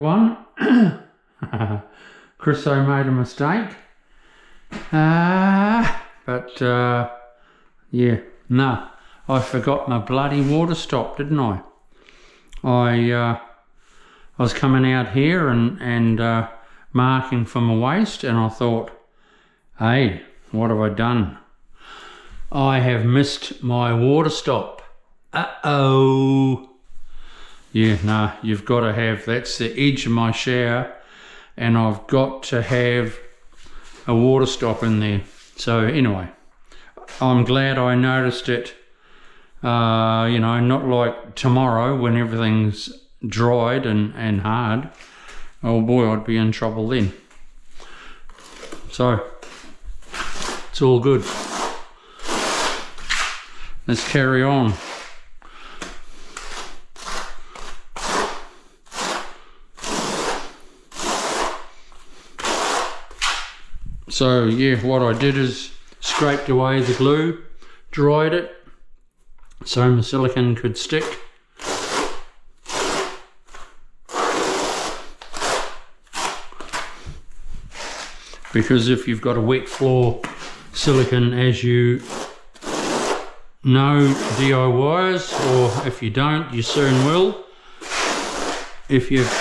One, Chriso made a mistake, yeah, no, I forgot my bloody water stop, didn't I? I was coming out here and marking for my waste, and I thought, hey, what have I done? I have missed my water stop. Uh-oh. Yeah, no, you've got to have, that's the edge of my shower, and I've got to have a water stop in there. So anyway, I'm glad I noticed it, you know, not like tomorrow when everything's dried and hard. Oh boy, I'd be in trouble then. So, it's all good. Let's carry on. So yeah, what I did is scraped away the glue, dried it, so my silicone could stick. Because if you've got a wet floor silicone, as you know, DIYers, or if you don't, you soon will. If you've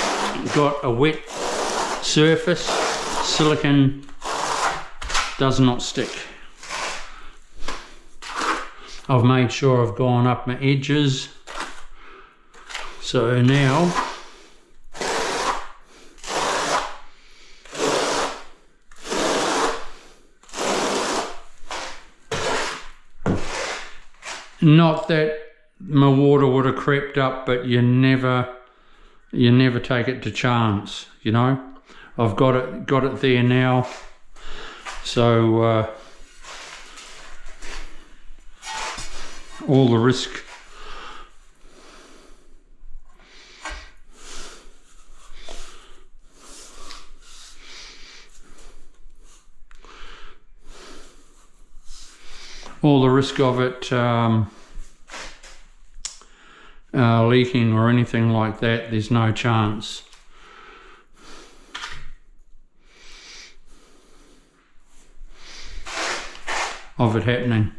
got a wet surface, silicone does not stick. I've made sure I've gone up my edges. So now not that my water would have crept up, but you never take it to chance, you know. I've got it there now. So all the risk of it leaking or anything like that, there's no chance. Of it happening.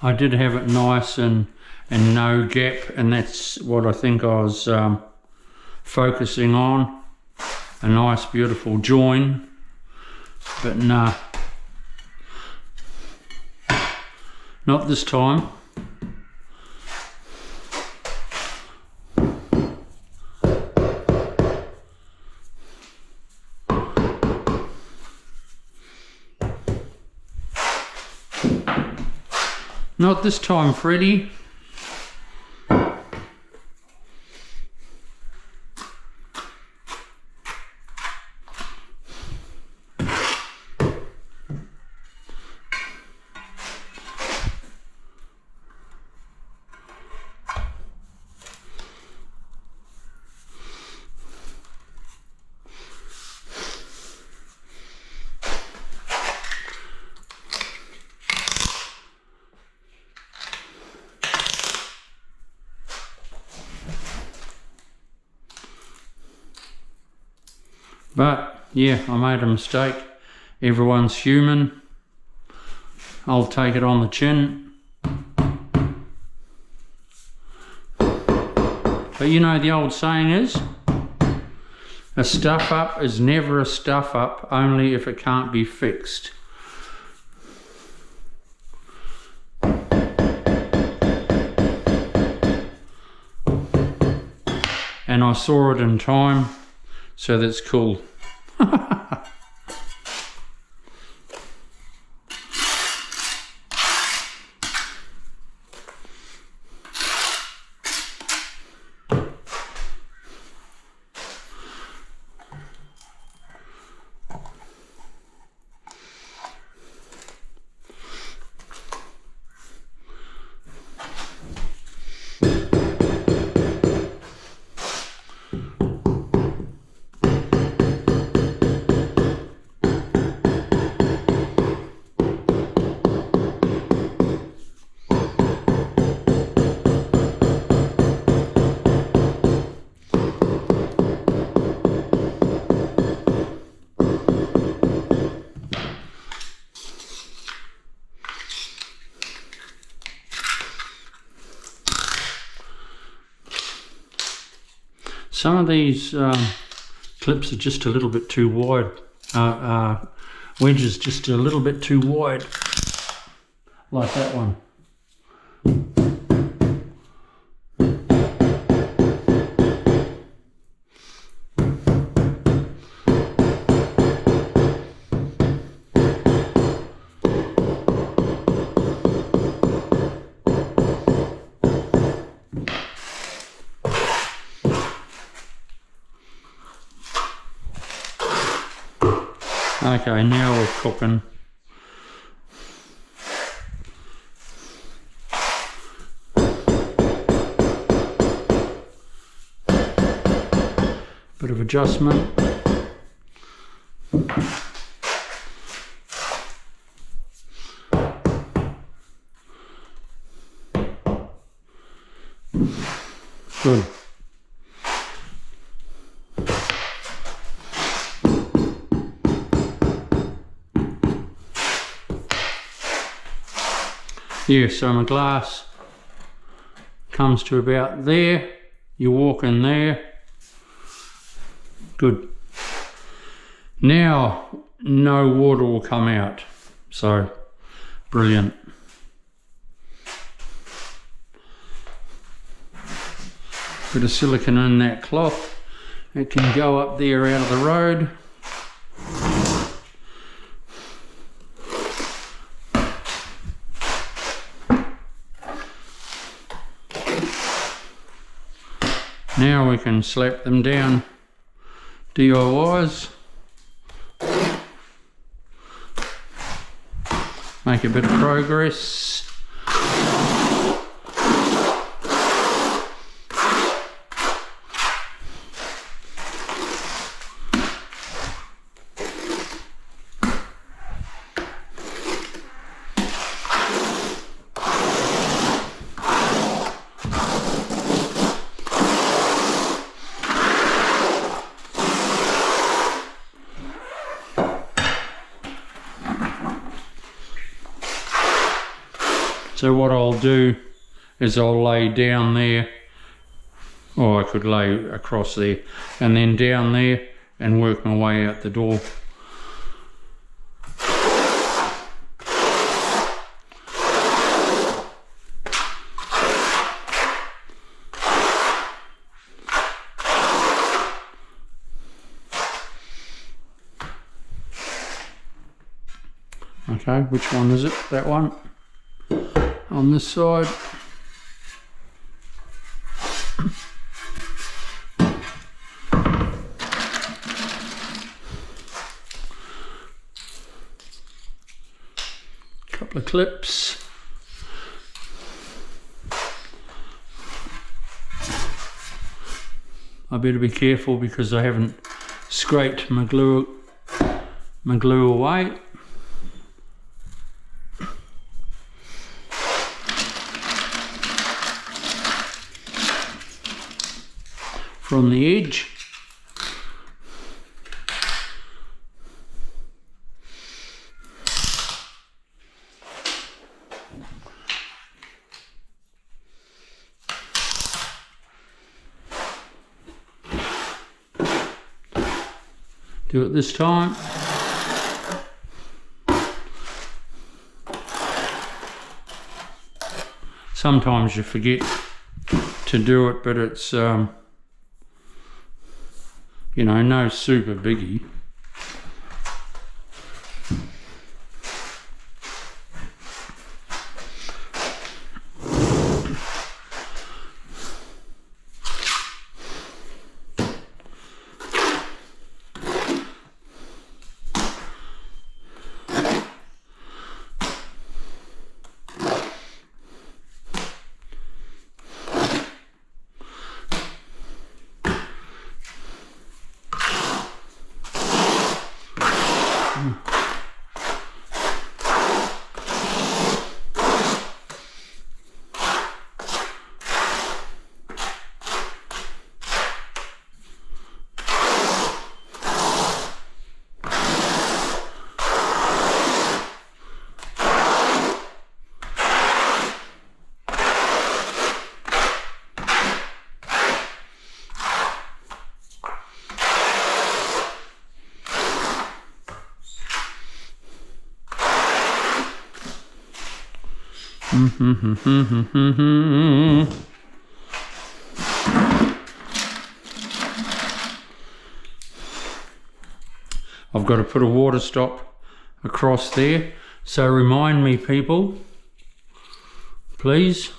I did have it nice and no gap, and that's what I think I was focusing on. A nice beautiful join, but nah, not this time. Not this time, Freddy. But yeah, I made a mistake. Everyone's human. I'll take it on the chin. But you know, the old saying is, a stuff up is never a stuff up, only if it can't be fixed. And I saw it in time, so that's cool. Some of these clips are just a little bit too wide. Wedges just a little bit too wide, like that one. Okay, now we're cooking. Bit of adjustment. Good. Yeah, so my glass comes to about there. You walk in there. Good. Now no water will come out, so brilliant. Bit of silicone in that cloth. It can go up there out of the road. Now we can slap them down DIYs. Make a bit of progress. So what I'll do is I'll lay down there, or I could lay across there, and then down there and work my way out the door. Okay, which one is it? That one? On this side. Couple of clips. I better be careful because I haven't scraped my glue away. From the edge. Do it this time. Sometimes you forget to do it, but it's you know, no super biggie. I've got to put a water stop across there, so remind me, people, please.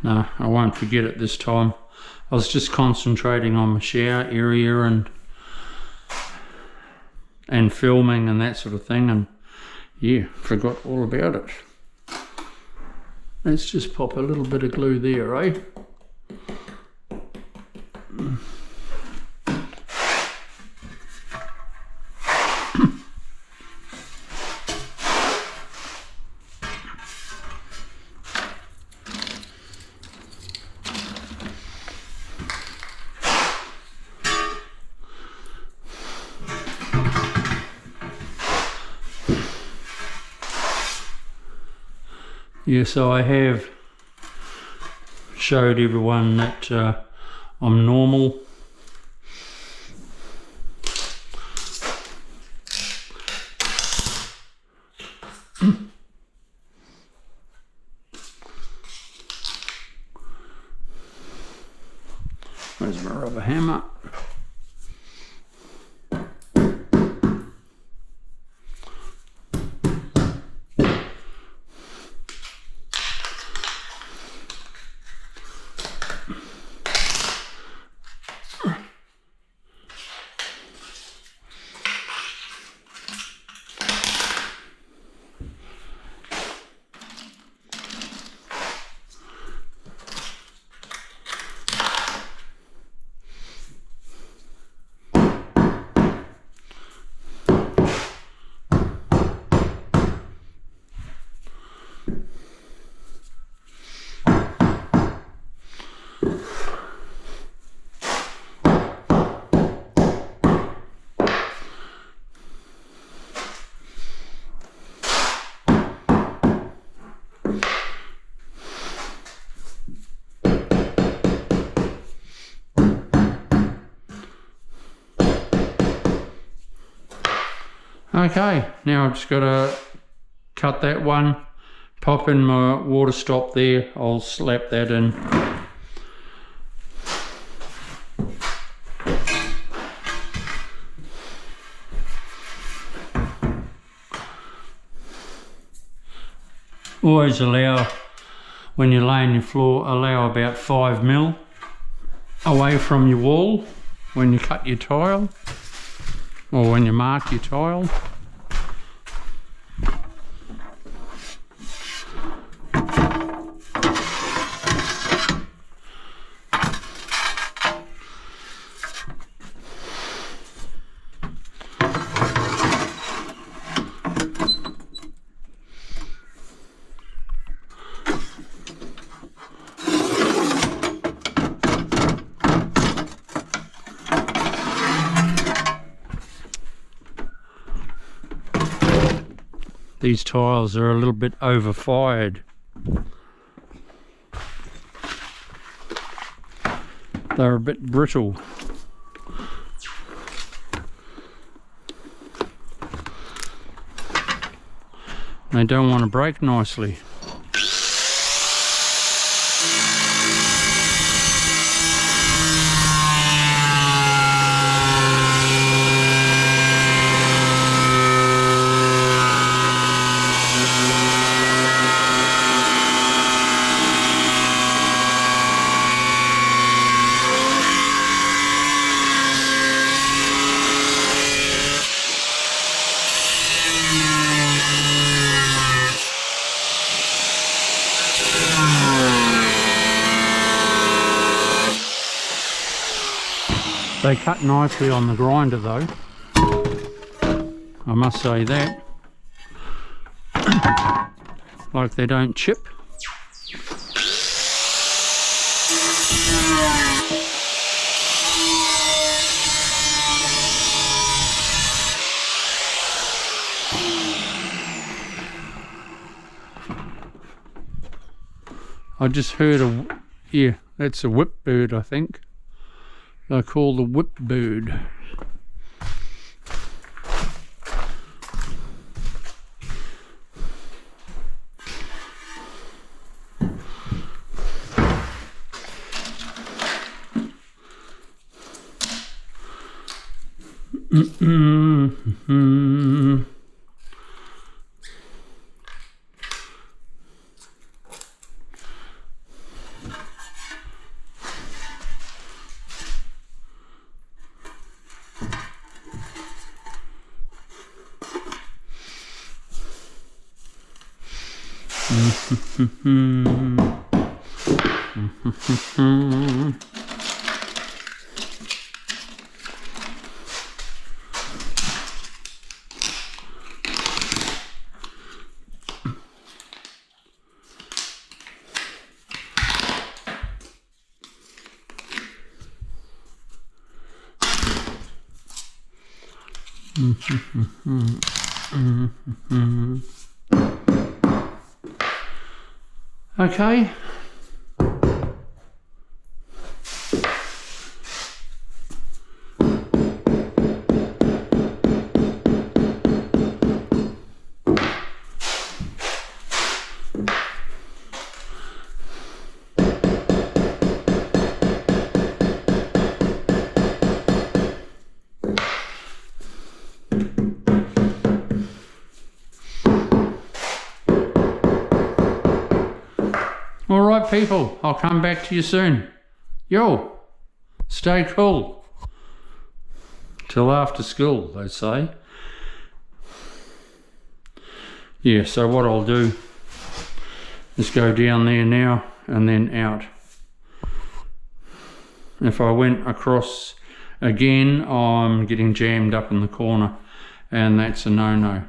No, I won't forget it this time. I was just concentrating on my shower area and filming and that sort of thing, and yeah, forgot all about it. Let's just pop a little bit of glue there, eh? Yeah, so I have showed everyone that I'm normal. Where's my rubber hammer? Okay, now I've just got to cut that one, pop in my water stop there. I'll slap that in. Always allow, when you're laying your floor, allow about 5mm away from your wall when you cut your tile or when you mark your tile. These tiles are a little bit overfired. They're a bit brittle. They don't want to break nicely. They cut nicely on the grinder though, I must say that. Like they don't chip. I just heard a, yeah, That's a whip bird, I think. They're called the whip bird. Okay. Alright people, I'll come back to you soon. Yo, stay cool. Till after school, they say. Yeah, so what I'll do is go down there now and then out. If I went across again, I'm getting jammed up in the corner, and that's a no-no.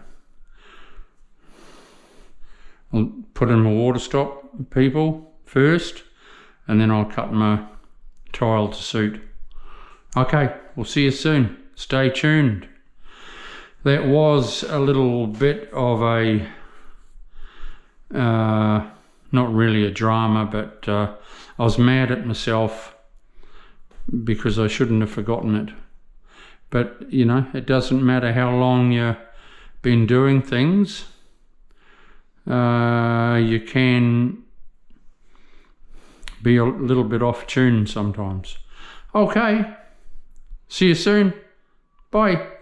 I'll put in my water stop, people, first, and then I'll cut my tile to suit. Okay, we'll see you soon. Stay tuned. That was a little bit of a, not really a drama, but I was mad at myself because I shouldn't have forgotten it. But, you know, it doesn't matter how long you've been doing things. You can be a little bit off tune sometimes. Okay, see you soon. Bye.